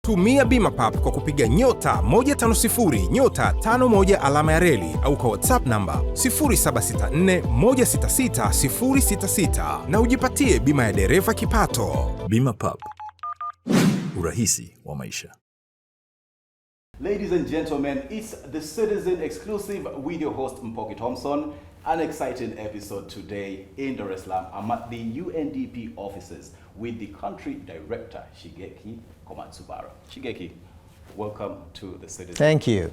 Tumia Bima Pap kwa kupiga nyota 150 nyota 51 alama ya reli au kwa WhatsApp namba 0764166066 na ujipatie bima ya dereva kipato. Bima Pap, urahisi wa maisha. Ladies and gentlemen, it's the Citizen exclusive with your host Mpoki Thompson. An exciting episode today in Dar es Salaam. I'm at the UNDP offices with the country director, Shigeki Komatsubara. Shigeki, welcome to the Citizen. Thank you.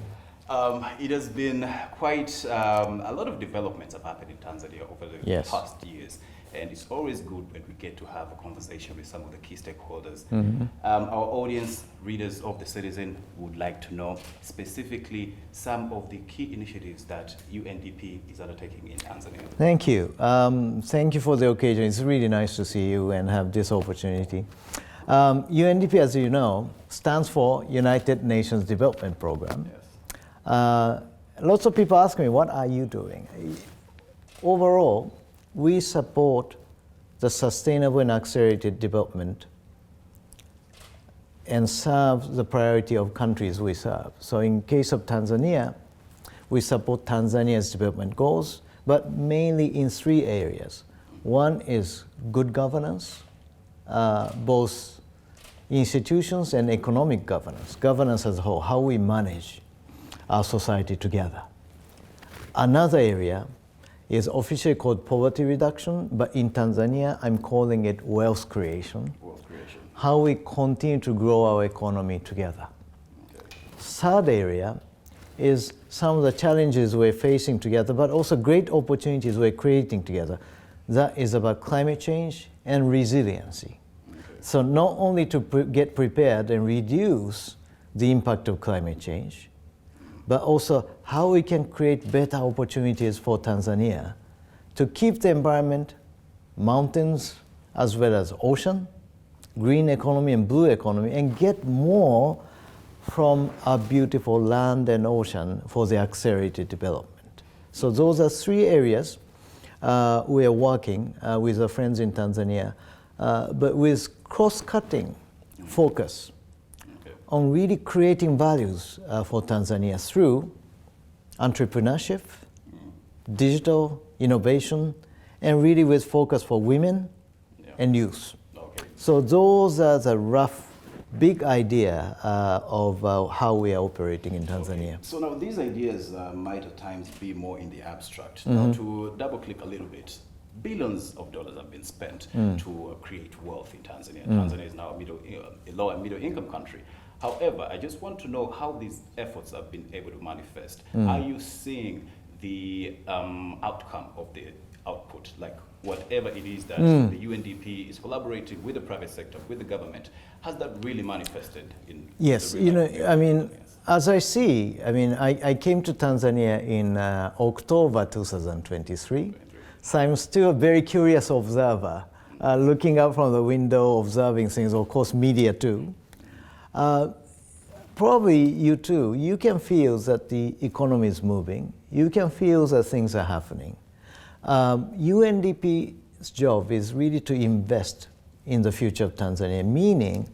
It has been quite a lot of developments have happened in Tanzania over the past years. And it's always good when we get to have a conversation with some of the key stakeholders. Our audience, readers of the Citizen, would like to know specifically some of the key initiatives that UNDP is undertaking in Tanzania. Thank you. Thank you for the occasion. It's really nice to see you and have this opportunity. UNDP, as you know, stands for United Nations Development Program. Yes. Lots of people ask me, what are you doing? Overall, we support the sustainable and accelerated development and serve the priority of countries we serve. So in case of Tanzania, we support Tanzania's development goals, but mainly in 3 areas. One is good governance, both institutions and economic governance. Governance as a whole, how we manage our society together. Another area is officially called poverty reduction, but in Tanzania, I'm calling it wealth creation. Wealth creation. How we continue to grow our economy together. Okay. Third area is some of the challenges we're facing together, but also great opportunities we're creating together. That is about climate change and resiliency. Okay. So not only to get prepared and reduce the impact of climate change, but also how we can create better opportunities for Tanzania to keep the environment, mountains, as well as ocean, green economy and blue economy, and get more from our beautiful land and ocean for the accelerated development. So those are 3 areas we are working with our friends in Tanzania, but with cross-cutting focus on really creating values for Tanzania through entrepreneurship, digital innovation, and really with focus for women and youth. Okay. So those are the rough, big idea of how we are operating in Tanzania. Okay. So now these ideas might at times be more in the abstract. Now to double click a little bit, billions of dollars have been spent to create wealth in Tanzania. Tanzania is now a low and middle income country. However, I just want to know how these efforts have been able to manifest. Are you seeing the outcome of the output, like whatever it is that the UNDP is collaborating with the private sector, with the government, has that really manifested in? Yes, you know, I mean, as I see, I mean, I came to Tanzania in October 2023, so I'm still a very curious observer, looking out from the window, observing things, of course, media too. Probably you too, you can feel that the economy is moving. You can feel that things are happening. UNDP's job is really to invest in the future of Tanzania, meaning,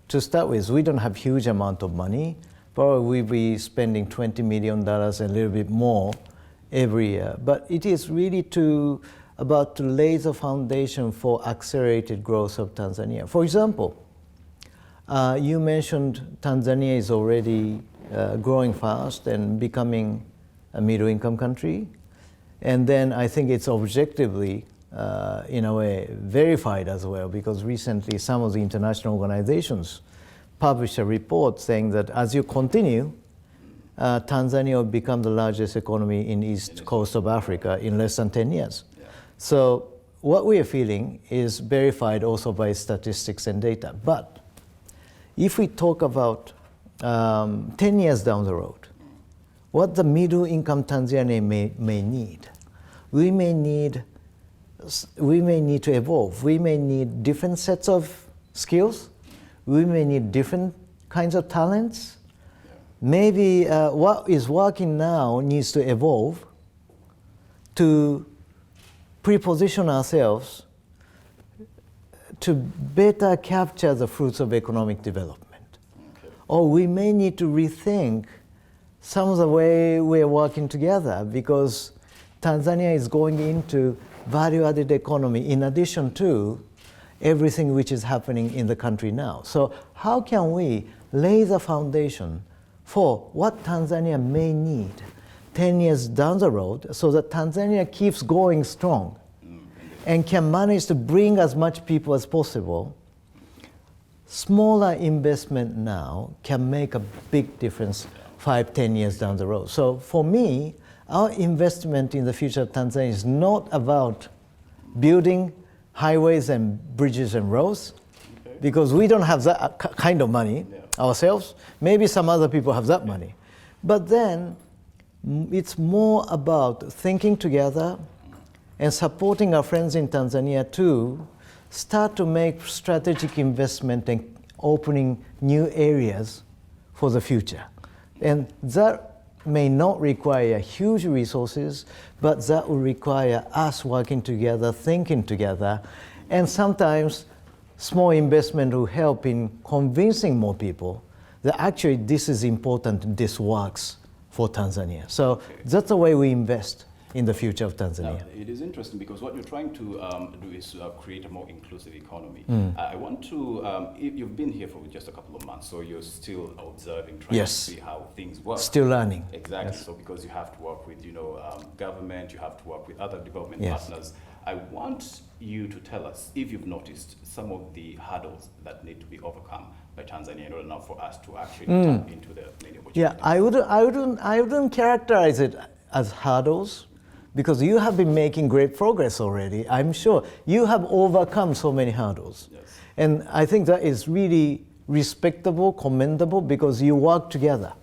to start with, we don't have huge amount of money. Probably we'll be spending $20 million, a little bit more every year. But it is really about to lay the foundation for accelerated growth of Tanzania. For example, you mentioned Tanzania is already growing fast and becoming a middle-income country. And then I think it's objectively, in a way, verified as well, because recently some of the international organizations published a report saying that as you continue, Tanzania will become the largest economy in east coast of Africa in less than 10 years. Yeah. So what we are feeling is verified also by statistics and data. But if we talk about 10 years down the road, what the middle-income Tanzania may need, we may need to evolve. We may need different sets of skills. We may need different kinds of talents. Maybe what is working now needs to evolve to pre-position ourselves to better capture the fruits of economic development. or we may need to rethink some of the way we're working together, because Tanzania is going into value-added economy in addition to everything which is happening in the country now. So how can we lay the foundation for what Tanzania may need 10 years down the road, so that Tanzania keeps going strong and can manage to bring as much people as possible? Smaller investment now can make a big difference 5-10 years down the road. So for me, our investment in the future of Tanzania is not about building highways and bridges and roads, because we don't have that kind of money ourselves. Maybe some other people have that money. But then it's more about thinking together and supporting our friends in Tanzania to start to make strategic investment and opening new areas for the future. And that may not require huge resources, but that will require us working together, thinking together, and sometimes small investment will help in convincing more people that actually this is important, this works for Tanzania. So that's the way we invest in the future of Tanzania. Now, it is interesting because what you're trying to do is create a more inclusive economy. I want to, you've been here for just a couple of months, so you're still observing, trying to see how things work. Still learning. Exactly. So because you have to work with, government, you have to work with other development partners. I want you to tell us if you've noticed some of the hurdles that need to be overcome by Tanzania in order now for us to actually tap into the many opportunities. Yeah, I wouldn't characterize it as hurdles, because you have been making great progress already. I'm sure you have overcome so many hurdles. Yes. And I think that is really respectable, commendable, because you work together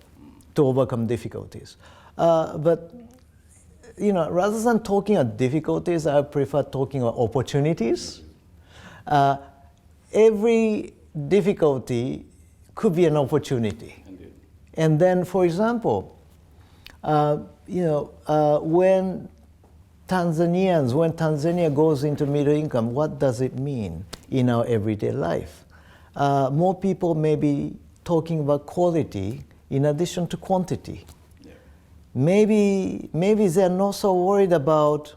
to overcome difficulties. But rather than talking about difficulties, I prefer talking about opportunities. Every difficulty could be an opportunity. Indeed. And then, for example, when Tanzania goes into middle income, what does it mean in our everyday life? More people may be talking about quality in addition to quantity. Yeah. Maybe they're not so worried about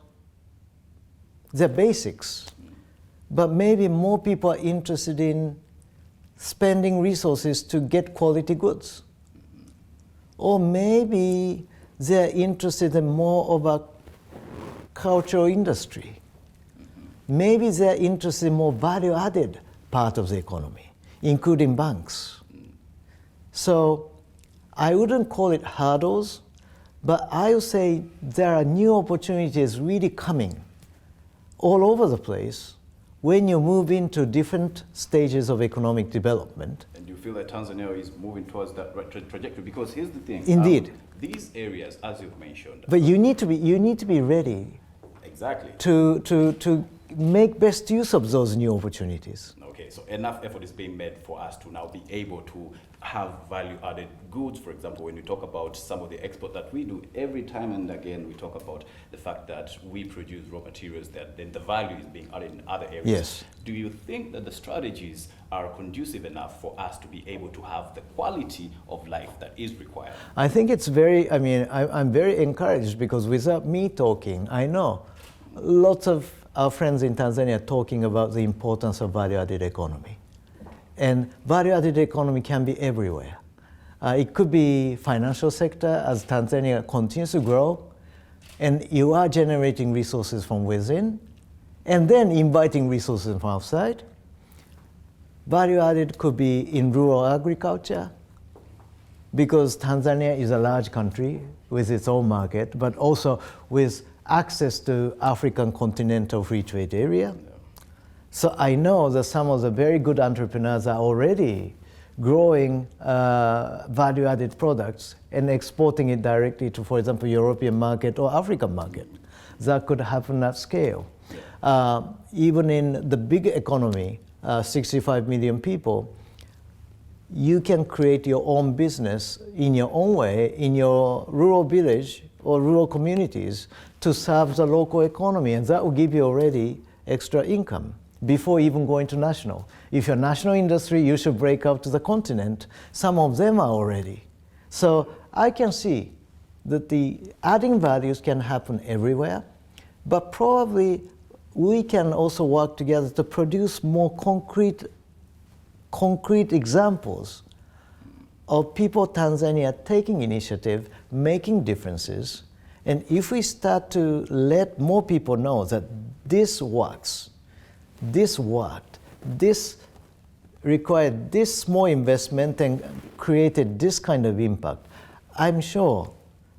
the basics, but maybe more people are interested in spending resources to get quality goods. Or maybe they're interested in more of a cultural industry. Maybe they're interested in more value-added part of the economy, including banks. So I wouldn't call it hurdles, but I would say there are new opportunities really coming all over the place when you move into different stages of economic development. And you feel that Tanzania is moving towards that trajectory? Because here's the thing. Indeed. These areas, as you've mentioned. But you need to be ready. Exactly. To make best use of those new opportunities. Okay, so enough effort is being made for us to now be able to have value-added goods. For example, when we talk about some of the export that we do, every time and again we talk about the fact that we produce raw materials that then the value is being added in other areas. Yes. Do you think that the strategies are conducive enough for us to be able to have the quality of life that is required? I think it's I'm very encouraged, because without me talking, I know lots of our friends in Tanzania are talking about the importance of value-added economy. And value-added economy can be everywhere. It could be financial sector as Tanzania continues to grow, and you are generating resources from within, and then inviting resources from outside. Value-added could be in rural agriculture, because Tanzania is a large country with its own market, but also with access to African continental free trade area. So I know that some of the very good entrepreneurs are already growing value-added products and exporting it directly to, for example, European market or African market. That could happen at scale. Even in the big economy, 65 million people, you can create your own business in your own way in your rural village or rural communities to serve the local economy, and that will give you already extra income. before even going to national. If you're national industry, you should break out to the continent. Some of them are already. So I can see that the adding values can happen everywhere, but probably we can also work together to produce more concrete examples of people Tanzania taking initiative, making differences. And if we start to let more people know that this works, this worked, this required this small investment and created this kind of impact, I'm sure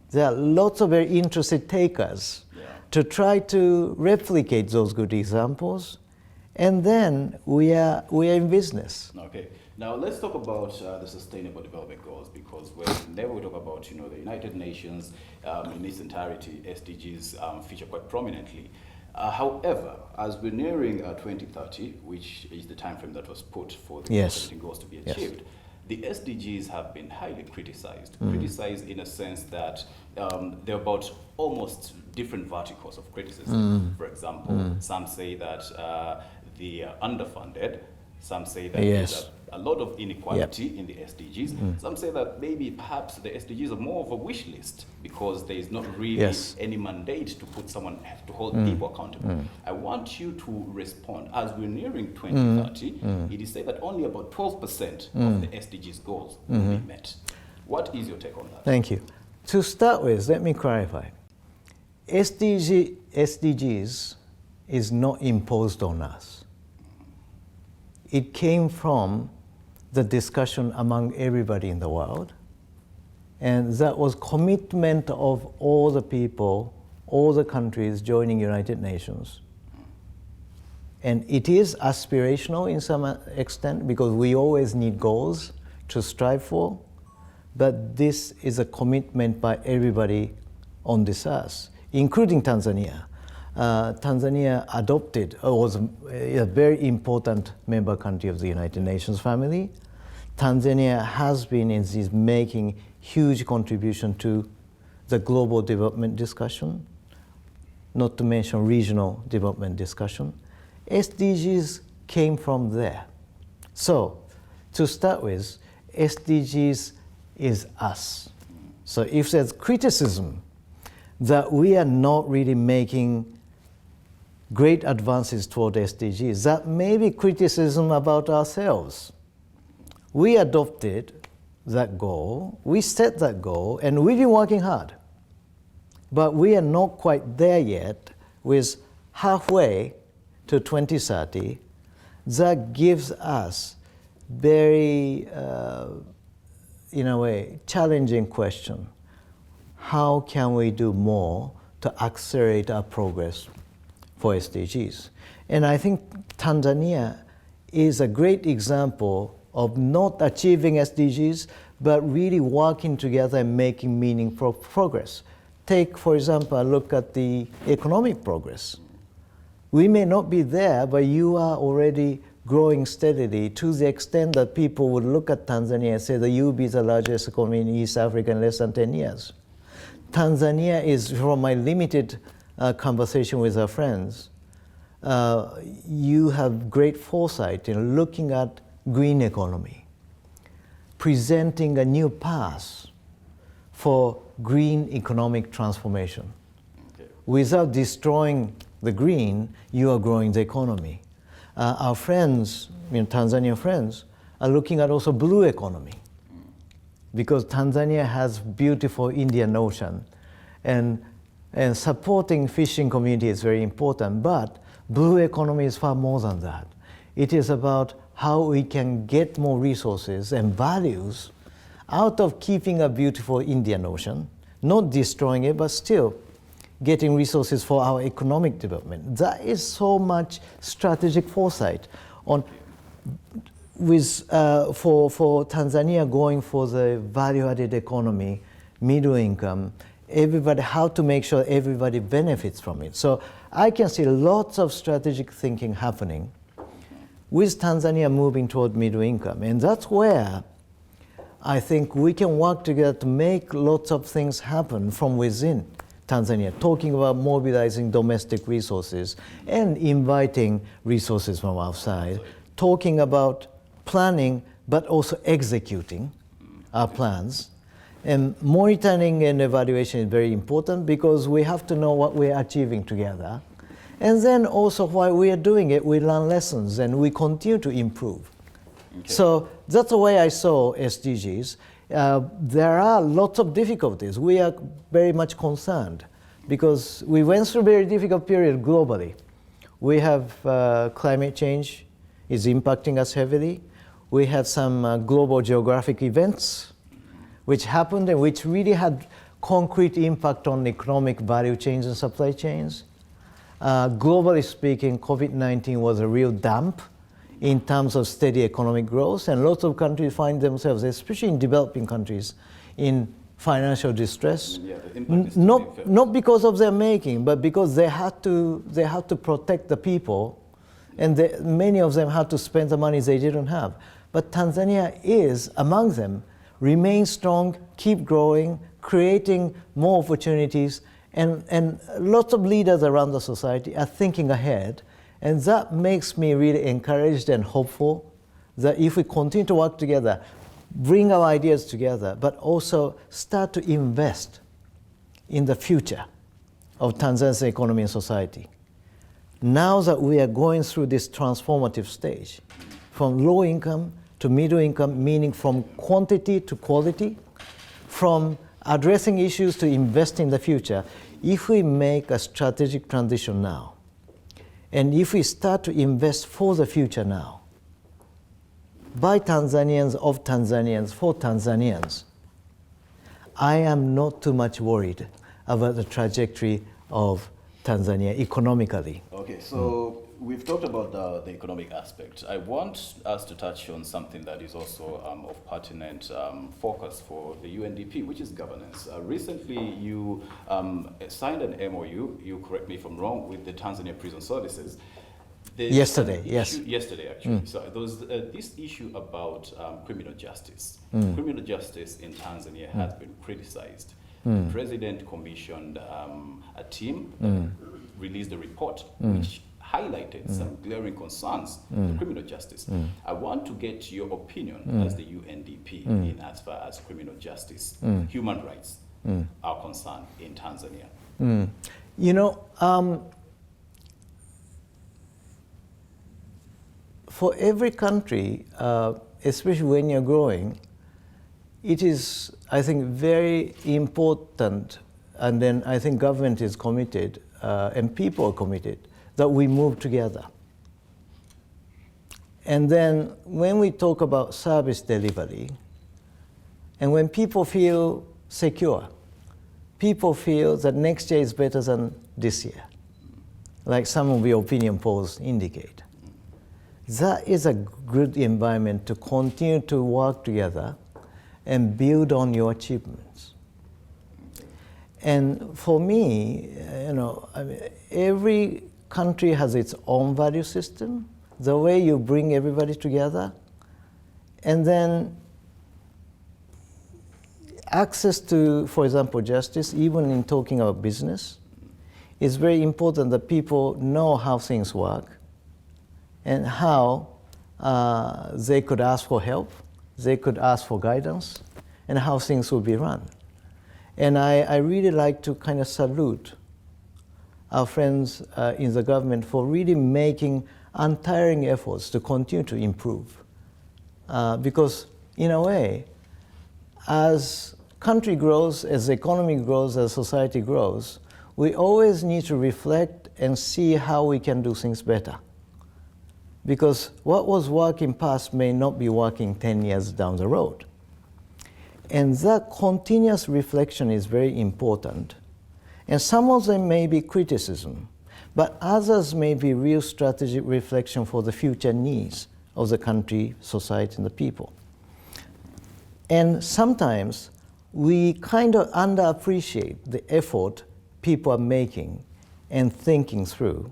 there are lots of very interested takers to try to replicate those good examples, and then we are in business. Okay. Now let's talk about the Sustainable Development Goals, because whenever we talk about the United Nations in its entirety, SDGs feature quite prominently. However, as we're nearing 2030, which is the time frame that was put for the goals to be achieved, the SDGs have been highly criticized. Criticized in a sense that they're about almost different verticals of criticism. For example, some say that they are underfunded. Some say that there's a lot of inequality in the SDGs. Some say that maybe perhaps the SDGs are more of a wish list because there is not really any mandate to put someone to hold people accountable. I want you to respond. As we're nearing 2030, it is said that only about 12% of the SDGs goals will be met. What is your take on that? Thank you. To start with, let me clarify. SDGs is not imposed on us. It came from the discussion among everybody in the world, and that was commitment of all the people, all the countries joining United Nations. And it is aspirational in some extent because we always need goals to strive for, but this is a commitment by everybody on this earth, including Tanzania. Tanzania adopted, was a very important member country of the United Nations family. Tanzania has been is making huge contribution to the global development discussion, not to mention regional development discussion. SDGs came from there. So, to start with, SDGs is us. So if there's criticism that we are not really making great advances toward SDGs, that may be criticism about ourselves. We adopted that goal, we set that goal, and we've been working hard. But we are not quite there yet with halfway to 2030. That gives us very, in a way, challenging question. How can we do more to accelerate our progress for SDGs? And I think Tanzania is a great example of not achieving SDGs, but really working together and making meaningful progress. Take, for example, a look at the economic progress. We may not be there, but you are already growing steadily to the extent that people would look at Tanzania and say that you will be the largest economy in East Africa in less than 10 years. Tanzania is, from my limited conversation with our friends, you have great foresight in looking at green economy, presenting a new path for green economic transformation. Okay. Without destroying the green, you are growing the economy. Our friends, Tanzanian friends, are looking at also blue economy, because Tanzania has beautiful Indian Ocean, and supporting fishing community is very important, but blue economy is far more than that. It is about how we can get more resources and values out of keeping a beautiful Indian Ocean, not destroying it, but still getting resources for our economic development. That is so much strategic foresight on for Tanzania going for the value-added economy, middle income, everybody, how to make sure everybody benefits from it. So I can see lots of strategic thinking happening with Tanzania moving toward middle income. And that's where I think we can work together to make lots of things happen from within Tanzania, talking about mobilizing domestic resources and inviting resources from outside, talking about planning but also executing our plans. And monitoring and evaluation is very important because we have to know what we're achieving together. And then also while we are doing it, we learn lessons and we continue to improve. Okay. So that's the way I saw SDGs. There are lots of difficulties. We are very much concerned because we went through a very difficult period globally. We have climate change is impacting us heavily. We had some global geographic events which happened and which really had concrete impact on economic value chains and supply chains. Globally speaking, COVID-19 was a real damp in terms of steady economic growth, and lots of countries find themselves, especially in developing countries, in financial distress. Yeah, not because of their making, but because they had to protect the people, and many of them had to spend the money they didn't have. But Tanzania is among them, remain strong, keep growing, creating more opportunities, and lots of leaders around the society are thinking ahead. And that makes me really encouraged and hopeful that if we continue to work together, bring our ideas together, but also start to invest in the future of Tanzania's economy and society. Now that we are going through this transformative stage, from low income to middle income, meaning from quantity to quality, from addressing issues to invest in the future, if we make a strategic transition now, and if we start to invest for the future now, by Tanzanians, of Tanzanians, for Tanzanians, I am not too much worried about the trajectory of Tanzania economically. Okay, so we've talked about the economic aspect. I want us to touch on something that is also of pertinent focus for the UNDP, which is governance. Recently, you signed an MOU, you correct me if I'm wrong, with the Tanzania Prison Services. Yesterday, yes. Yesterday, actually. So there was this issue about criminal justice. Criminal justice in Tanzania has been criticized. The president commissioned a team that released a report which highlighted some glaring concerns to criminal justice. I want to get your opinion as the UNDP in as far as criminal justice, human rights are concerned in Tanzania. You know, for every country, especially when you're growing, it is, I think, very important, and then I think government is committed and people are committed, that we move together. And then when we talk about service delivery, and when people feel secure, people feel that next year is better than this year, like some of the opinion polls indicate. That is a good environment to continue to work together and build on your achievements. And for me, you know, I mean, every country has its own value system, the way you bring everybody together, and then access to, for example, justice, even in talking about business, is very important that people know how things work and how they could ask for help, they could ask for guidance, and how things will be run. And I really like to kind of salute our friends in the government for really making untiring efforts to continue to improve. Because in a way, as country grows, as the economy grows, as society grows, we always need to reflect and see how we can do things better. Because what was working past may not be working 10 years down the road. And that continuous reflection is very important. And some of them may be criticism, but others may be real strategic reflection for the future needs of the country, society, and the people. And sometimes we kind of underappreciate the effort people are making and thinking through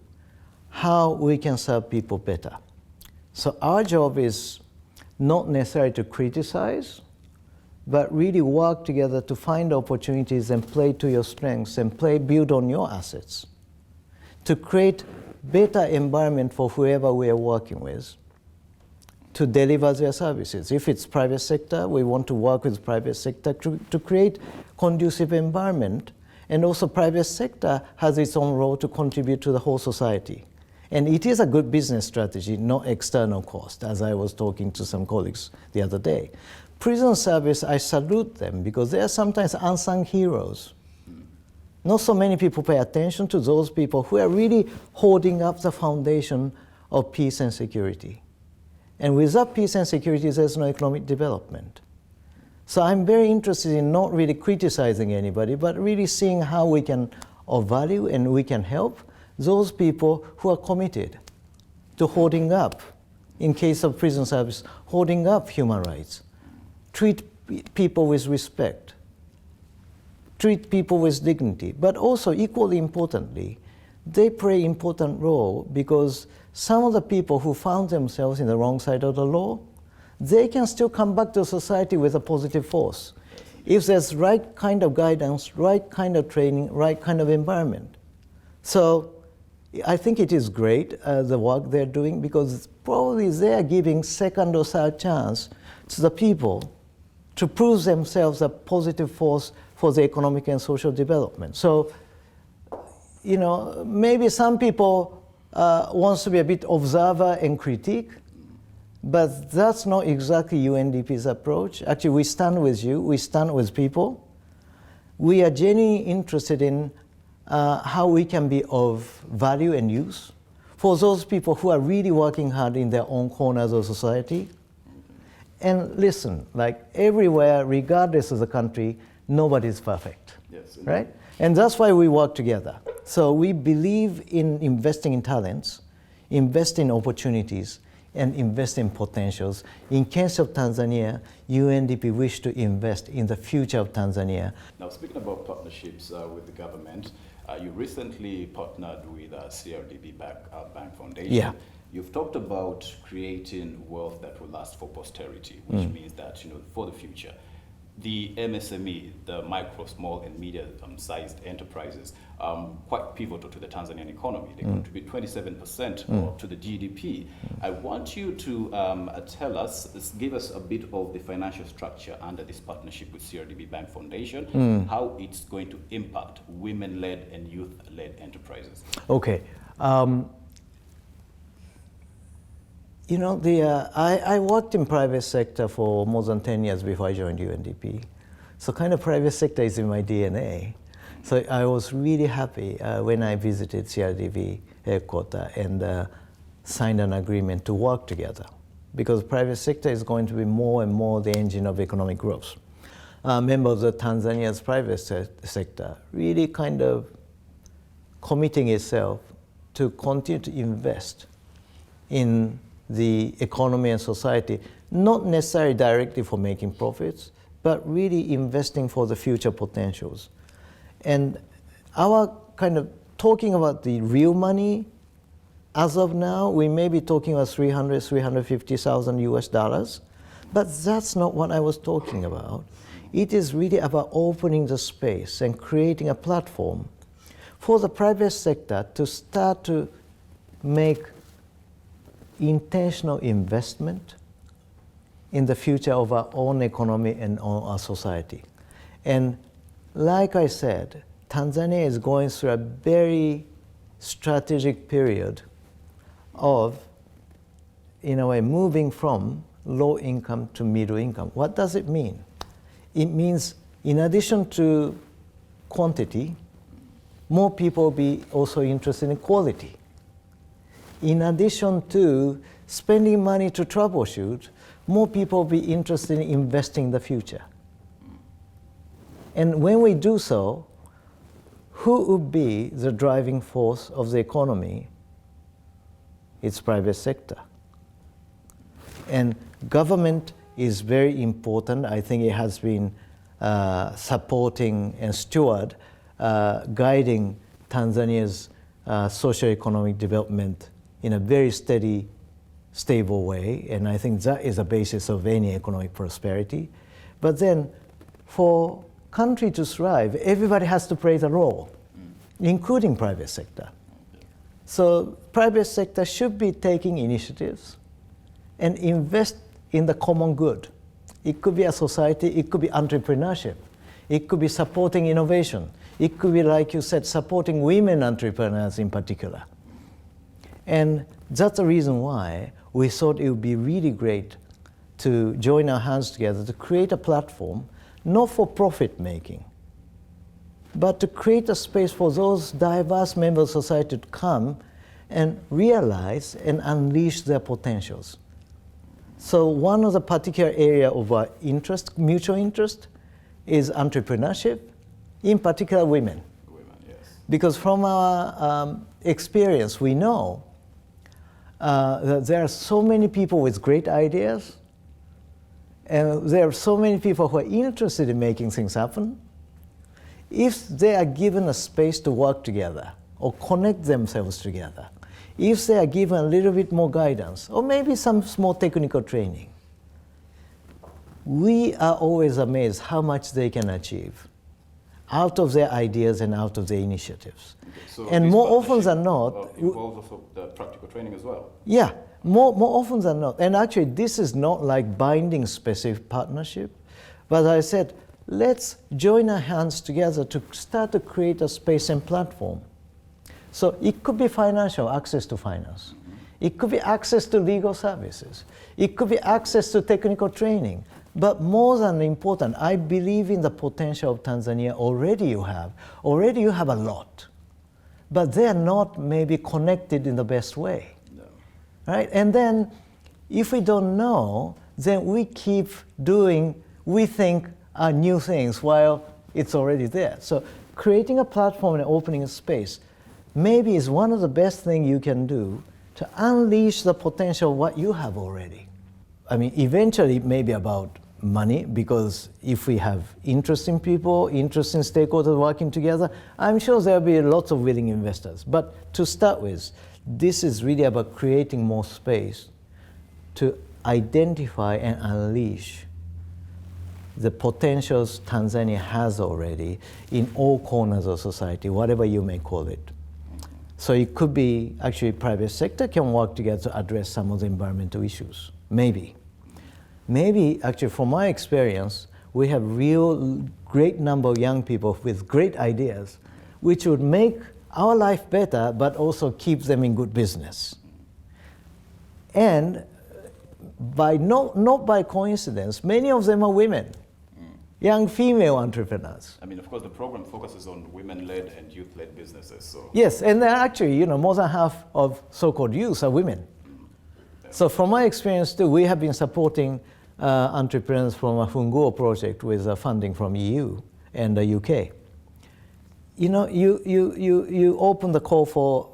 how we can serve people better. So our job is not necessarily to criticize, but really work together to find opportunities and play to your strengths and build on your assets to create better environment for whoever we are working with to deliver their services. If it's private sector, we want to work with private sector to create conducive environment, and also private sector has its own role to contribute to the whole society. And it is a good business strategy, not external cost, as I was talking to some colleagues the other day. Prison service, I salute them because they are sometimes unsung heroes. Not so many people pay attention to those people who are really holding up the foundation of peace and security. And without peace and security, there's no economic development. So I'm very interested in not really criticizing anybody, but really seeing how we can value and we can help those people who are committed to holding up, in case of prison service, holding up human rights, treat people with respect, treat people with dignity, but also equally importantly, they play an important role because some of the people who found themselves in the wrong side of the law, they can still come back to society with a positive force if there's right kind of guidance, right kind of training, right kind of environment. So I think it is great, the work they're doing, because probably they're giving second or third chance to the people to prove themselves a positive force for the economic and social development. So, you know, maybe some people wants to be a bit observer and critique, but that's not exactly UNDP's approach. Actually, we stand with you, we stand with people. We are genuinely interested in how we can be of value and use for those people who are really working hard in their own corners of society. And listen, like everywhere, regardless of the country, nobody's perfect, Yes, right? And that's why we work together. So we believe in investing in talents, invest in opportunities, and invest in potentials. In case of Tanzania, UNDP wish to invest in the future of Tanzania. Now, speaking about partnerships with the government, you recently partnered with CRDB Bank Foundation. Yeah. You've talked about creating wealth that will last for posterity, which means that, you know, for the future, the MSME, the micro, small, and medium-sized enterprises, quite pivotal to the Tanzanian economy. They contribute 27% to the GDP. I want you to tell us, give us a bit of the financial structure under this partnership with CRDB Bank Foundation, how it's going to impact women-led and youth-led enterprises. Okay. You know, I worked in private sector for more than 10 years before I joined UNDP. So kind of private sector is in my DNA. So I was really happy when I visited CRDB headquarters and signed an agreement to work together, because private sector is going to be more and more the engine of economic growth. Members of Tanzania's private sector really kind of committing itself to continue to invest in the economy and society, not necessarily directly for making profits, but really investing for the future potentials. And our kind of talking about the real money, as of now, we may be talking about 350,000 US dollars, but that's not what I was talking about. It is really about opening the space and creating a platform for the private sector to start to make intentional investment in the future of our own economy and our society. And like I said, Tanzania is going through a very strategic period of, in a way, moving from low income to middle income. What does it mean? It means, in addition to quantity, more people will be also interested in quality. In addition to spending money to troubleshoot, more people will be interested in investing in the future. And when we do so, who would be the driving force of the economy? It's private sector. And government is very important. I think it has been supporting and guiding Tanzania's socio-economic development in a very steady, stable way, and I think that is the basis of any economic prosperity. But then for country to thrive, everybody has to play the role, including private sector. So private sector should be taking initiatives and invest in the common good. It could be a society, it could be entrepreneurship, it could be supporting innovation, it could be, like you said, supporting women entrepreneurs in particular. And that's the reason why we thought it would be really great to join our hands together to create a platform, not for profit making, but to create a space for those diverse members of society to come and realize and unleash their potentials. So one of the particular area of our interest, mutual interest, is entrepreneurship, in particular women. Women, yes. Because from our experience, we know that there are so many people with great ideas, and there are so many people who are interested in making things happen. If they are given a space to work together or connect themselves together, if they are given a little bit more guidance or maybe some small technical training, we are always amazed how much they can achieve out of their ideas and out of their initiatives. Okay, so and more often than not, involves also the practical training as well. Yeah, more often than not. And actually, this is not like binding specific partnership, but I said, let's join our hands together to start to create a space and platform. So it could be financial, access to finance. It could be access to legal services. It could be access to technical training. But more than important, I believe in the potential of Tanzania. Already you have a lot. But they're not maybe connected in the best way. No. Right? And then if we don't know, then we keep doing, we think, new things while it's already there. So creating a platform and opening a space maybe is one of the best things you can do to unleash the potential of what you have already. I mean, eventually it may be about money, because if we have interesting people, interesting stakeholders working together, I'm sure there'll be lots of willing investors. But to start with, this is really about creating more space to identify and unleash the potentials Tanzania has already in all corners of society, whatever you may call it. So it could be actually private sector can work together to address some of the environmental issues, maybe. Maybe, actually, from my experience, we have real great number of young people with great ideas, which would make our life better, but also keep them in good business. And by not by coincidence, many of them are women, young female entrepreneurs. I mean, of course, the program focuses on women-led and youth-led businesses. So yes, and actually, more than half of so-called youth are women. So from my experience too, we have been supporting entrepreneurs from a Funguo project with funding from EU and the UK. You open the call for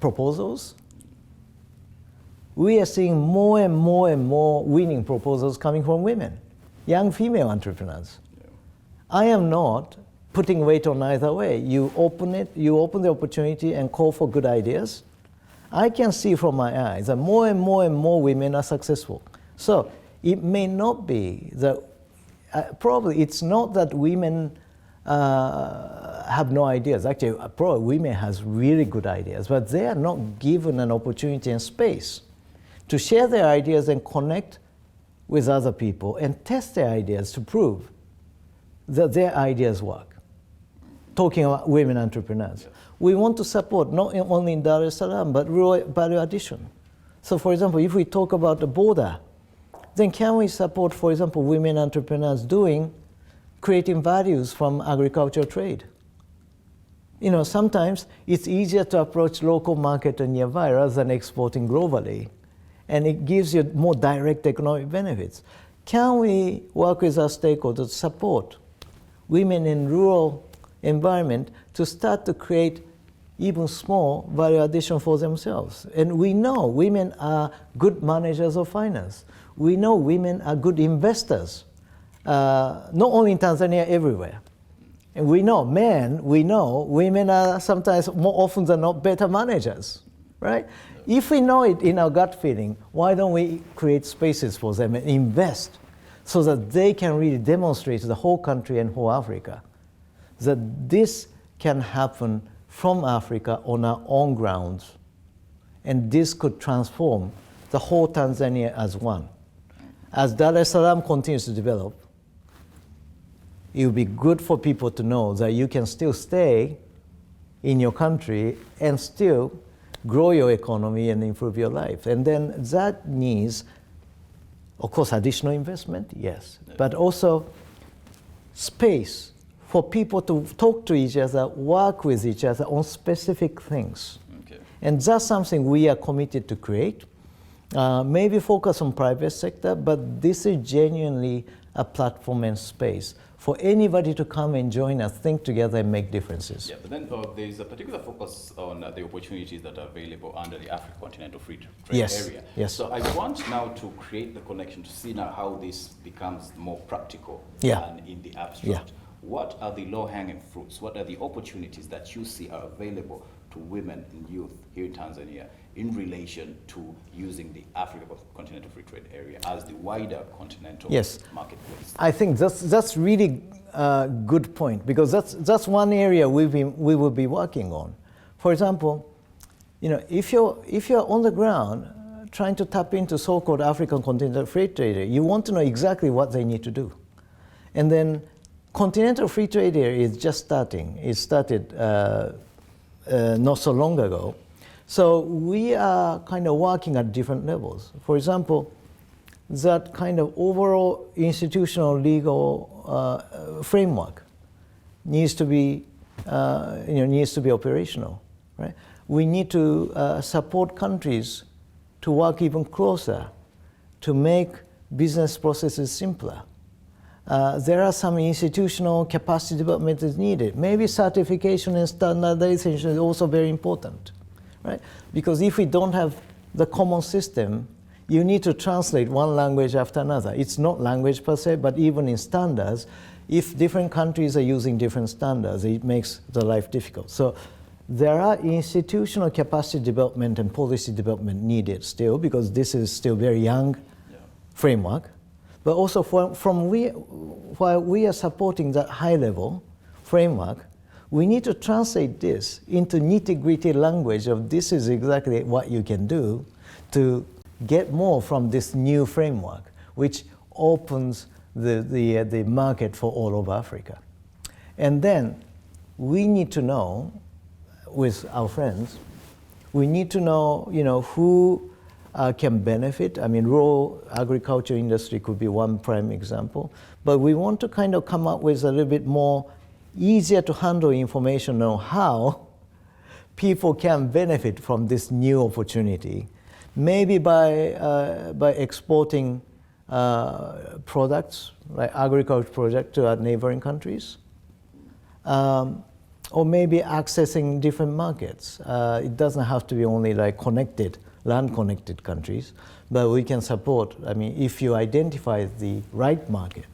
proposals. We are seeing more and more winning proposals coming from women, young female entrepreneurs. yeah. I am not putting weight on either way. You open the opportunity and call for good ideas. I can see from my eyes that more and more women are successful. So it may not be that, probably it's not that women have no ideas. Actually, probably women has really good ideas, but they are not given an opportunity and space to share their ideas and connect with other people and test their ideas to prove that their ideas work. Talking about women entrepreneurs. Yes. We want to support not only in Dar es Salaam, but rural value addition. So for example, if we talk about the border, then can we support, for example, women entrepreneurs creating values from agricultural trade? Sometimes it's easier to approach local market nearby rather than exporting globally. And it gives you more direct economic benefits. Can we work with our stakeholders to support women in rural environment to start to create even small value addition for themselves? And we know women are good managers of finance. We know women are good investors, not only in Tanzania, everywhere. And we know women are sometimes more often than not better managers, right? If we know it in our gut feeling, why don't we create spaces for them and invest so that they can really demonstrate to the whole country and whole Africa that this can happen from Africa on our own grounds, and this could transform the whole Tanzania as one. As Dar es Salaam continues to develop, it would be good for people to know that you can still stay in your country and still grow your economy and improve your life. And then that needs, of course, additional investment, yes, but also space for people to talk to each other, work with each other on specific things. Okay. And that's something we are committed to create. Maybe focus on private sector, but this is genuinely a platform and space for anybody to come and join us, think together and make differences. Yeah, but then there is a particular focus on the opportunities that are available under the African Continental Free Trade Yes, Area. yes. So I want now to create the connection to see now how this becomes more practical Yeah. than in the abstract. Yeah. What are the low-hanging fruits? What are the opportunities that you see are available to women and youth here in Tanzania in relation to using the African Continental Free Trade Area as the wider continental Yes. marketplace? I think that's really a good point, because that's one area we will be working on. For example, if you're on the ground trying to tap into so-called African Continental Free Trade Area, you want to know exactly what they need to do. And then Continental Free Trade Area is just starting. It started not so long ago. So we are kind of working at different levels. For example, that kind of overall institutional legal framework needs to be operational, right? We need to support countries to work even closer to make business processes simpler. There are some institutional capacity development is needed. Maybe certification and standardization is also very important, right? Because if we don't have the common system, you need to translate one language after another. It's not language per se, but even in standards, if different countries are using different standards, it makes the life difficult. So there are institutional capacity development and policy development needed still, because this is still very young framework. But also while we are supporting that high-level framework, we need to translate this into nitty-gritty language of this is exactly what you can do to get more from this new framework, which opens the market for all of Africa. And then we need to know, with our friends, we need to know, who can benefit. I mean, rural agriculture industry could be one prime example, but we want to kind of come up with a little bit more easier to handle information on how people can benefit from this new opportunity. Maybe by exporting products, like agriculture products, to our neighboring countries, or maybe accessing different markets. It doesn't have to be only like land-connected countries, but we can support. I mean, if you identify the right market,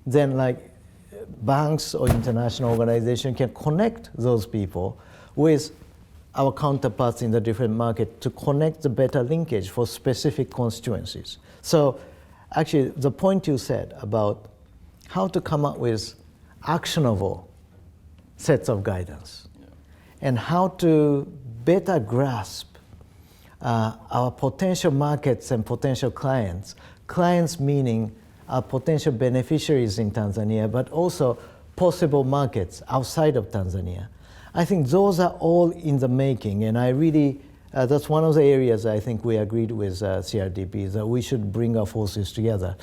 then like banks or international organizations can connect those people with our counterparts in the different market to connect the better linkage for specific constituencies. So actually, the point you said about how to come up with actionable sets of guidance and how to better grasp our potential markets and potential clients meaning our potential beneficiaries in Tanzania, but also possible markets outside of Tanzania. I think those are all in the making, and I really, that's one of the areas I think we agreed with CRDP, that we should bring our forces together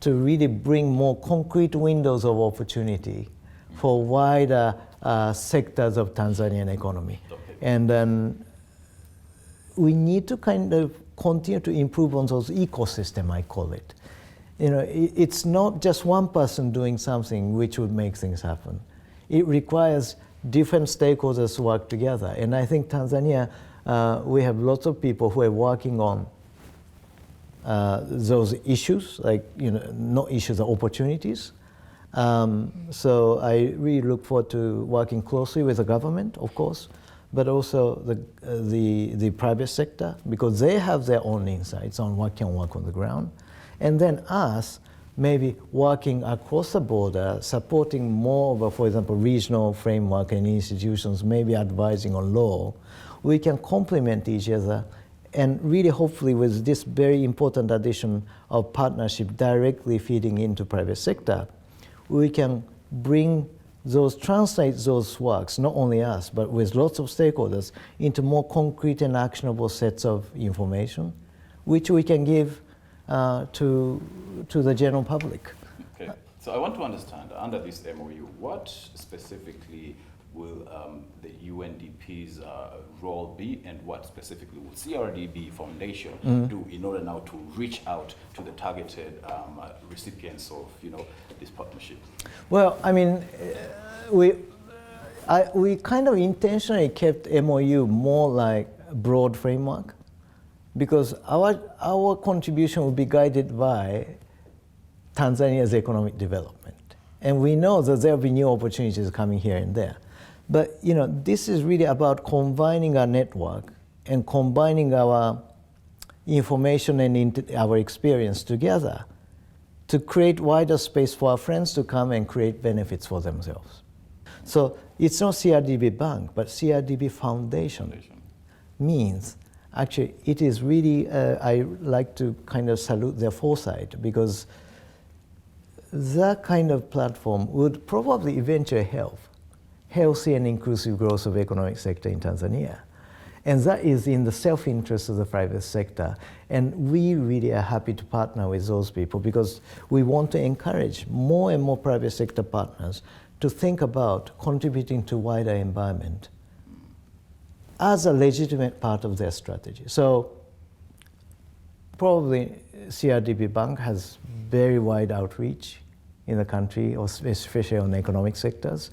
to really bring more concrete windows of opportunity for wider sectors of Tanzanian economy. Okay. And then we need to kind of continue to improve on those ecosystem, I call it. It's not just one person doing something which would make things happen. It requires different stakeholders to work together. And I think Tanzania, we have lots of people who are working on those issues, like, not issues, opportunities. So I really look forward to working closely with the government, of course, but also the private sector, because they have their own insights on what can work on the ground. And then us maybe working across the border, supporting more of a, for example, regional framework and institutions, maybe advising on law, we can complement each other. And really, hopefully, with this very important addition of partnership directly feeding into private sector, we can translate those works, not only us, but with lots of stakeholders, into more concrete and actionable sets of information, which we can give to the general public. Okay, so I want to understand, under this MOU, what specifically will the UNDP's role be, and what specifically will CRDB Foundation do in order now to reach out to the targeted recipients of this partnership? Well, I mean, we kind of intentionally kept MOU more like a broad framework, because our contribution will be guided by Tanzania's economic development. And we know that there will be new opportunities coming here and there. But this is really about combining our network and combining our information and our experience together to create wider space for our friends to come and create benefits for themselves. So it's not CRDB Bank, but CRDB Foundation. Means, actually, it is really, I like to kind of salute their foresight, because that kind of platform would probably eventually help healthy and inclusive growth of economic sector in Tanzania. And that is in the self-interest of the private sector. And we really are happy to partner with those people, because we want to encourage more and more private sector partners to think about contributing to wider environment as a legitimate part of their strategy. So probably CRDB Bank has very wide outreach in the country, especially on economic sectors.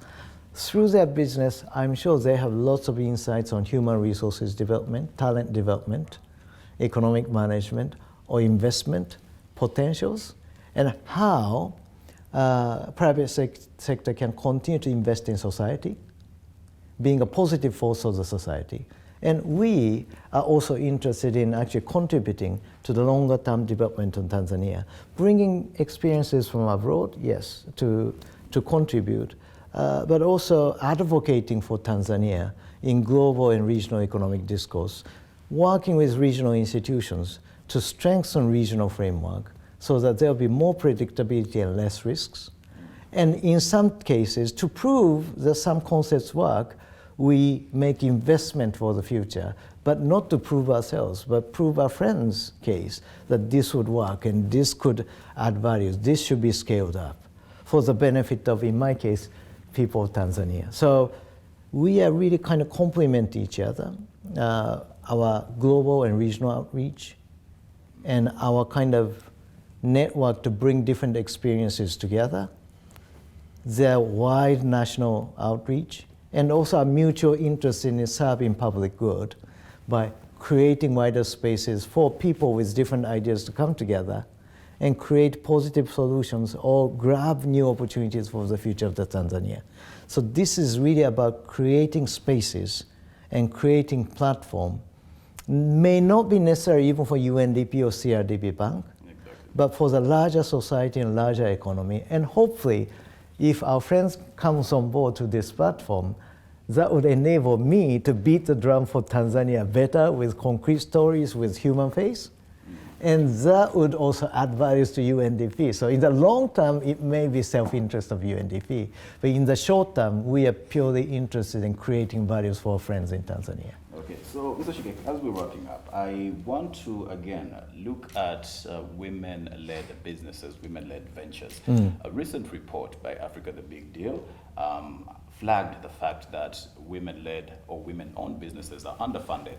Through their business, I'm sure they have lots of insights on human resources development, talent development, economic management, or investment potentials, and how private sector can continue to invest in society, being a positive force of the society. And we are also interested in actually contributing to the longer term development of Tanzania, bringing experiences from abroad, yes, to contribute, but also advocating for Tanzania in global and regional economic discourse, working with regional institutions to strengthen regional framework so that there'll be more predictability and less risks. And in some cases, to prove that some concepts work, we make investment for the future, but not to prove ourselves, but prove our friends' case that this would work and this could add value, this should be scaled up for the benefit of, in my case, people of Tanzania. So we are really kind of complement each other, our global and regional outreach, and our kind of network to bring different experiences together, their wide national outreach, and also a mutual interest in serving public good by creating wider spaces for people with different ideas to come together and create positive solutions or grab new opportunities for the future of the Tanzania. So this is really about creating spaces and creating platform. May not be necessary even for UNDP or CRDB Bank, but for the larger society and larger economy. And hopefully, if our friends comes on board to this platform, that would enable me to beat the drum for Tanzania better with concrete stories, with human face. And that would also add values to UNDP. So in the long term, it may be self-interest of UNDP. But in the short term, we are purely interested in creating values for our friends in Tanzania. Okay, so Mr. Shigeki, as we're wrapping up, I want to again look at women-led businesses, women-led ventures. A recent report by Africa the Big Deal flagged the fact that women-led or women-owned businesses are underfunded,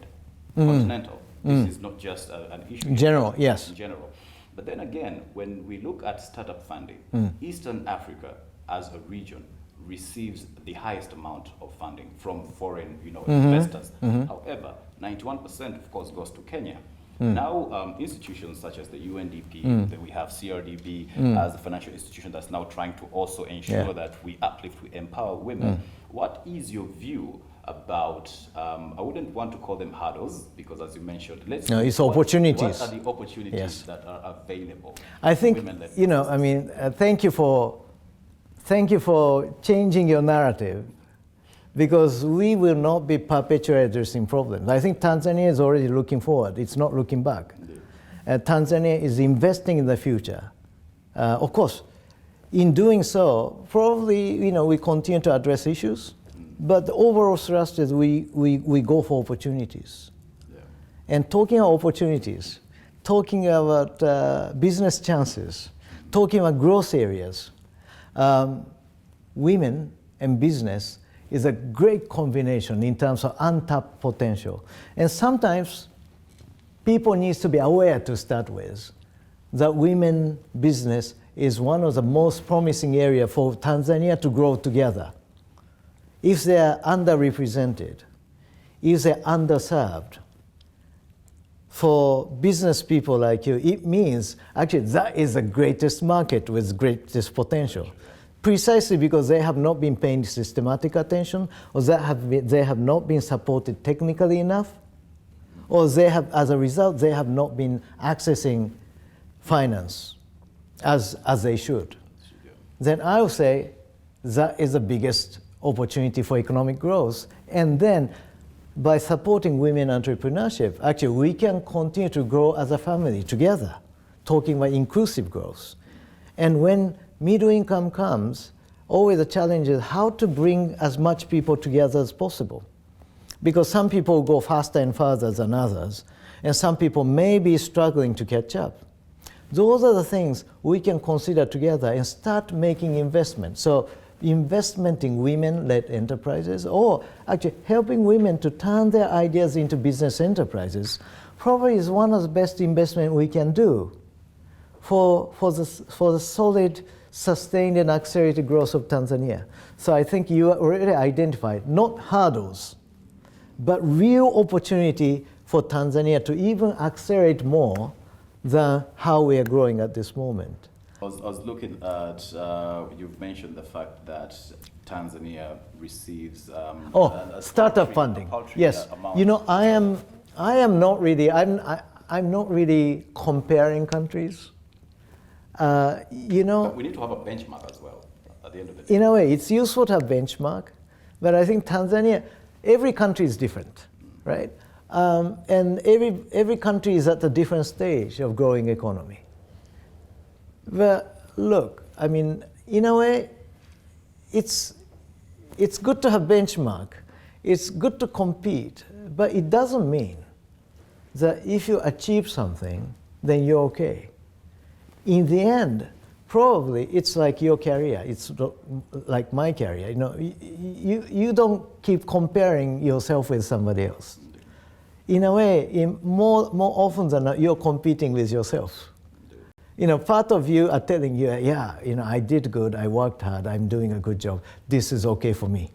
continental. This is not just an issue in general, yes. In general. But then again, when we look at startup funding, Eastern Africa as a region receives the highest amount of funding from foreign investors. However, 91% of course goes to Kenya. Now institutions such as the UNDP, that we have CRDB as a financial institution that's now trying to also ensure that we uplift, we empower women. What is your view about, I wouldn't want to call them hurdles, because as you mentioned, it's opportunities. What are the opportunities Yes. that are available? I think, women-led thank you for changing your narrative, because we will not be perpetually addressing problems. I think Tanzania is already looking forward. It's not looking back. Tanzania is investing in the future. Of course, in doing so, probably we continue to address issues, but the overall thrust is we go for opportunities. Yeah. And talking about opportunities, talking about business chances, talking about growth areas, women and business is a great combination in terms of untapped potential. And sometimes people need to be aware to start with that women business is one of the most promising areas for Tanzania to grow together. If they are underrepresented, if they're underserved, for business people like you, it means actually that is the greatest market with greatest potential. Precisely because they have not been paying systematic attention, or they have not been supported technically enough, or as a result, they have not been accessing finance as they should. Then I would say that is the biggest opportunity for economic growth. And then by supporting women entrepreneurship, actually we can continue to grow as a family together, talking about inclusive growth. And when middle income comes, always the challenge is how to bring as much people together as possible. Because some people go faster and further than others, and some people may be struggling to catch up. Those are the things we can consider together and start making investments. So investment in women-led enterprises, or actually helping women to turn their ideas into business enterprises, probably is one of the best investments we can do for the solid, sustained and accelerated growth of Tanzania. So I think you already identified not hurdles, but real opportunity for Tanzania to even accelerate more than how we are growing at this moment. I was looking at, you've mentioned the fact that Tanzania receives a startup funding. Yes, amount. I'm not really comparing countries. But we need to have a benchmark as well at the end of the day. In a way, it's useful to have benchmark, but I think Tanzania, every country is different, right? And every country is at a different stage of growing economy. But look, in a way, it's good to have benchmark. It's good to compete, but it doesn't mean that if you achieve something, then you're okay. In the end, probably it's like your career. It's like my career. You don't keep comparing yourself with somebody else. In a way, more often than not, you're competing with yourself. Part of you are telling you, I did good, I worked hard, I'm doing a good job, this is okay for me.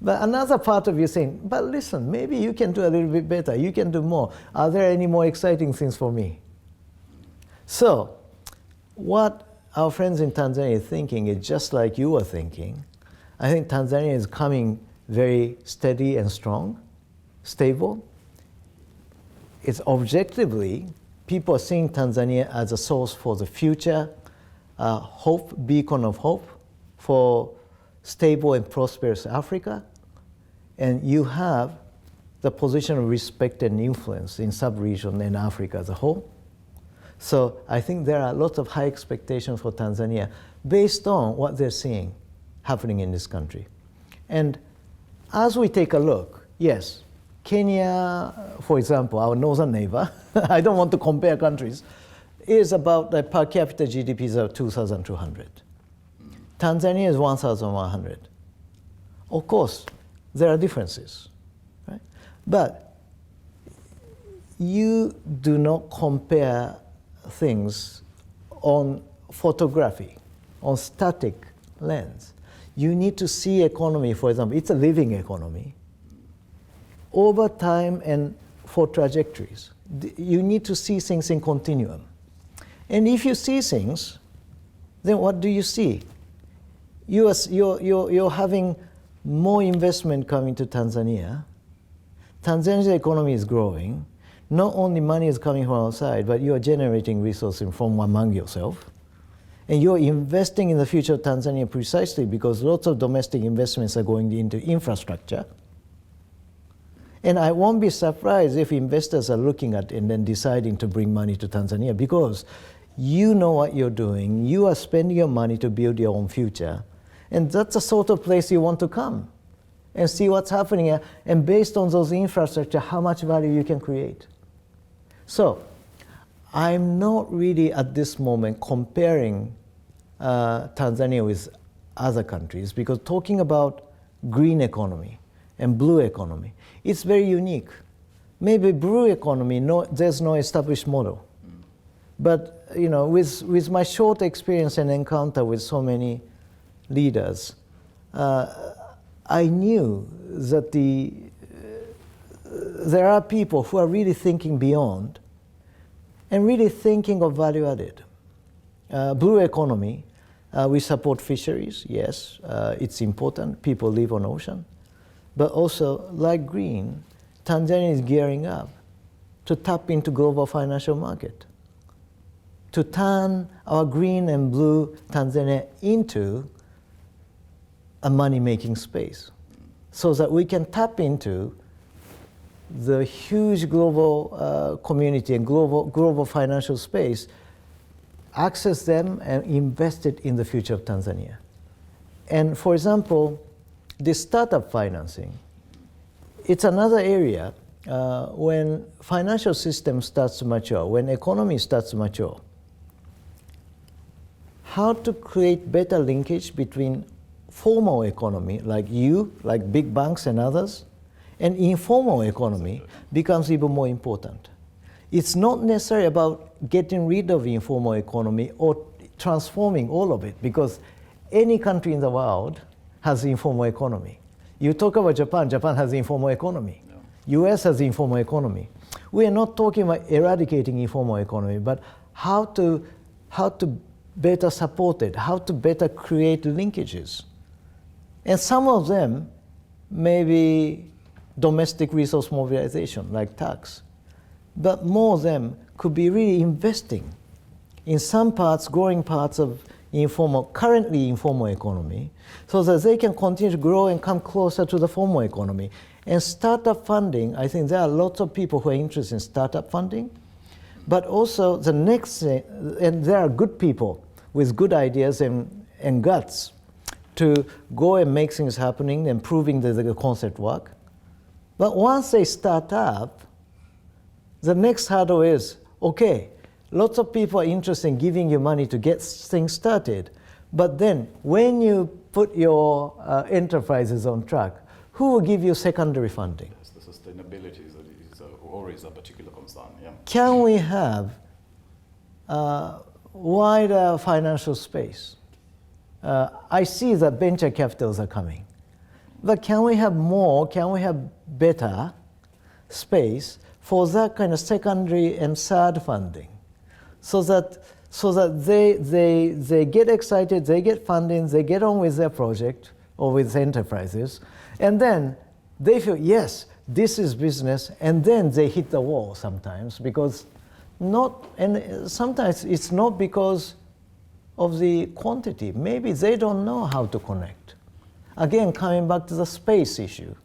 But another part of you saying, but listen, maybe you can do a little bit better, you can do more. Are there any more exciting things for me? So, what our friends in Tanzania are thinking is just like you were thinking. I think Tanzania is coming very steady and strong, stable. It's objectively, people are seeing Tanzania as a source for the future, hope, beacon of hope for stable and prosperous Africa. And you have the position of respect and influence in sub-region and Africa as a whole. So I think there are lots of high expectations for Tanzania based on what they're seeing happening in this country. And as we take a look, yes, Kenya, for example, our northern neighbor, I don't want to compare countries, is about the per capita GDPs of 2,200. Tanzania is 1,100. Of course, there are differences, right? But you do not compare things on photography, on static lens. You need to see economy, for example, it's a living economy. Over time and for trajectories, you need to see things in continuum. And if you see things, then what do you see? You're having more investment coming to Tanzania. Tanzania's economy is growing. Not only money is coming from outside, but you are generating resources from among yourself. And you're investing in the future of Tanzania precisely because lots of domestic investments are going into infrastructure. And I won't be surprised if investors are looking at it and then deciding to bring money to Tanzania because you know what you're doing. You are spending your money to build your own future. And that's the sort of place you want to come and see what's happening here. And based on those infrastructure, how much value you can create. So I'm not really at this moment comparing Tanzania with other countries because talking about green economy and blue economy, it's very unique. Maybe blue economy, there's no established model. But you know, with my short experience and encounter with so many leaders, I knew that there are people who are really thinking beyond and really thinking of value added. Blue economy, we support fisheries, yes, it's important, people live on ocean. But also, like green, Tanzania is gearing up to tap into global financial market, to turn our green and blue Tanzania into a money-making space so that we can tap into the huge global community and global financial space, access them and invest it in the future of Tanzania. And for example, the startup financing, it's another area when financial system starts to mature, when economy starts to mature, how to create better linkage between formal economy, like big banks and others, and informal economy becomes even more important. It's not necessarily about getting rid of informal economy or transforming all of it, because any country in the world has informal economy. You talk about Japan, Japan has informal economy. No. US has informal economy. We are not talking about eradicating informal economy, but how to better support it, how to better create linkages. And some of them may be domestic resource mobilization, like tax. But more of them could be really investing in some parts, growing parts of currently informal economy, so that they can continue to grow and come closer to the formal economy. And startup funding, I think there are lots of people who are interested in startup funding, but also the next thing, and there are good people with good ideas and guts to go and make things happening and proving that the concept work. But once they start up, the next hurdle is, okay, lots of people are interested in giving you money to get things started, but then when you put your enterprises on track, who will give you secondary funding? Yes, the sustainability is always a particular concern. Yeah. Can we have wider financial space? I see that venture capitals are coming, but can we have more, can we have better space for that kind of secondary and third funding, so that they get excited, they get funding, they get on with their project or with enterprises, and then they feel, yes, this is business, and then they hit the wall sometimes sometimes it's not because of the quantity. Maybe they don't know how to connect. Again, coming back to the space issue,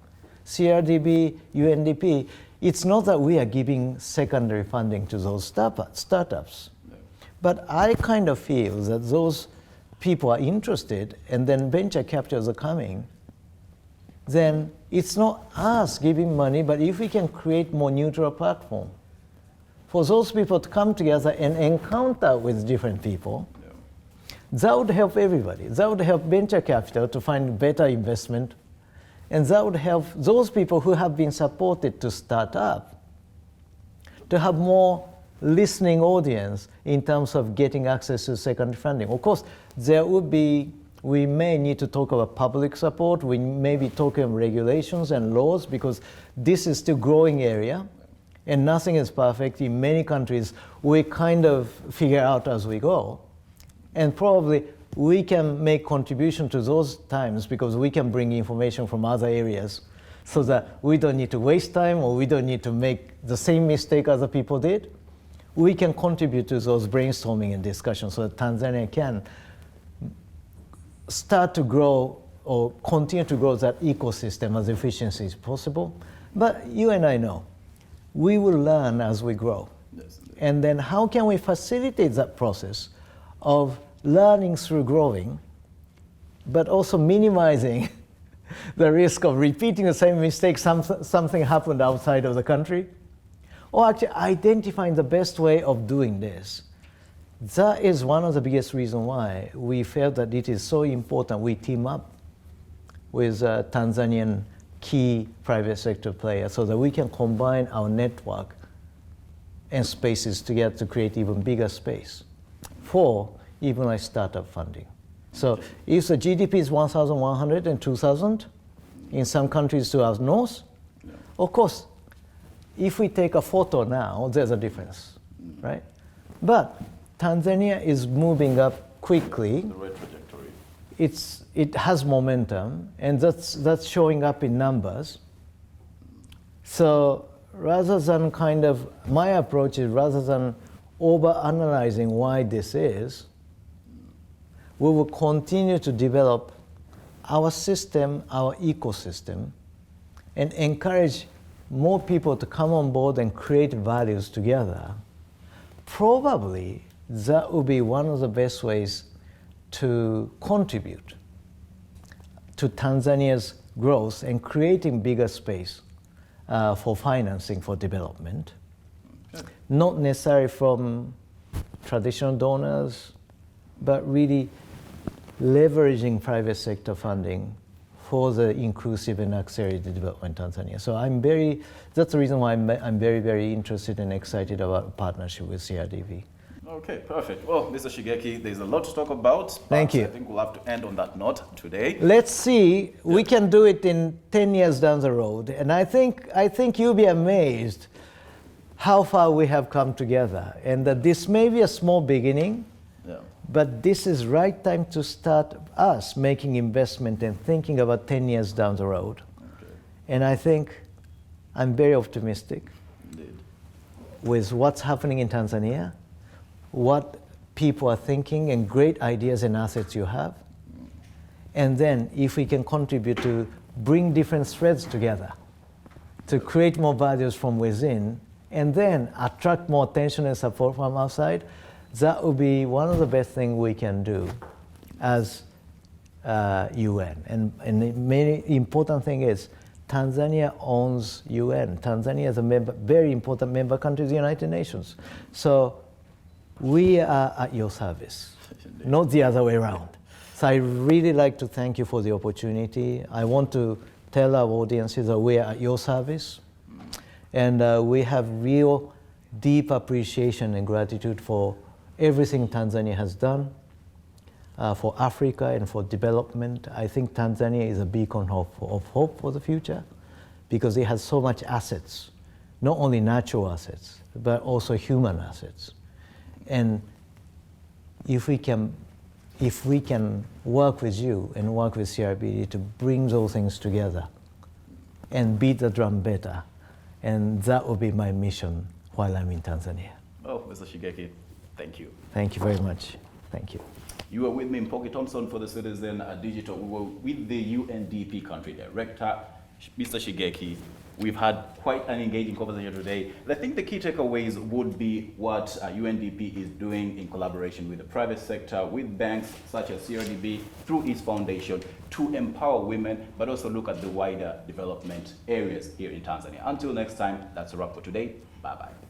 CRDB, UNDP, it's not that we are giving secondary funding to those startups. No. But I kind of feel that those people are interested and then venture capitals are coming, then it's not us giving money, but if we can create more neutral platform for those people to come together and encounter with different people, that would help everybody. That would help venture capital to find better investment, and that would help those people who have been supported to start up to have more listening audience in terms of getting access to secondary funding. Of course, we may need to talk about public support, we may be talking about regulations and laws, because this is still growing area and nothing is perfect. In many countries, we kind of figure out as we go. And probably we can make contribution to those times because we can bring information from other areas so that we don't need to waste time or we don't need to make the same mistake other people did. We can contribute to those brainstorming and discussions so that Tanzania can start to grow or continue to grow that ecosystem as efficiently as possible. But you and I know, we will learn as we grow. Yes. And then how can we facilitate that process of learning through growing, but also minimizing the risk of repeating the same mistake, something happened outside of the country, or actually identifying the best way of doing this. That is one of the biggest reasons why we felt that it is so important we team up with Tanzanian key private sector players so that we can combine our network and spaces together to create even bigger space for even like startup funding. So if the GDP is 1,100 and 2,000, in some countries to our north, of course, if we take a photo now, there's a difference, right? But Tanzania is moving up quickly. The right trajectory. It has momentum, and that's showing up in numbers. So rather than my approach is rather than over-analyzing why this is, we will continue to develop our system, our ecosystem, and encourage more people to come on board and create values together. Probably that would be one of the best ways to contribute to Tanzania's growth and creating bigger space for financing for development. Okay. Not necessarily from traditional donors, but really leveraging private sector funding for the inclusive and accelerated development in Tanzania. So that's the reason why I'm very, very interested and excited about a partnership with CRDB. Okay, perfect. Well, Mr. Shigeki, there's a lot to talk about. Thank you. I think we'll have to end on that note today. Let's see, we can do it in 10 years down the road. And I think you'll be amazed how far we have come together. And that this may be a small beginning, but this is right time to start us making investment and thinking about 10 years down the road. Okay. And I think I'm very optimistic with what's happening in Tanzania, what people are thinking, and great ideas and assets you have. And then if we can contribute to bring different threads together, to create more values from within, and then attract more attention and support from outside, that would be one of the best things we can do as UN. And the main important thing is Tanzania owns UN. Tanzania is a very important member country of the United Nations. So we are at your service, not the other way around. So I really like to thank you for the opportunity. I want to tell our audiences that we are at your service. And we have real deep appreciation and gratitude for everything Tanzania has done for Africa and for development. I think Tanzania is a beacon of hope for the future because it has so much assets, not only natural assets, but also human assets. And if we can work with you and work with CRBD to bring those things together and beat the drum better, and that will be my mission while I'm in Tanzania. Oh, Mr. Shigeki, thank you. Thank you very much. Thank you. You were with me, Mpoki Thompson, for the Citizen Digital. We were with the UNDP Country Director, Mr. Shigeki. We've had quite an engaging conversation today. I think the key takeaways would be what UNDP is doing in collaboration with the private sector, with banks such as CRDB, through its foundation, to empower women, but also look at the wider development areas here in Tanzania. Until next time, that's a wrap for today. Bye-bye.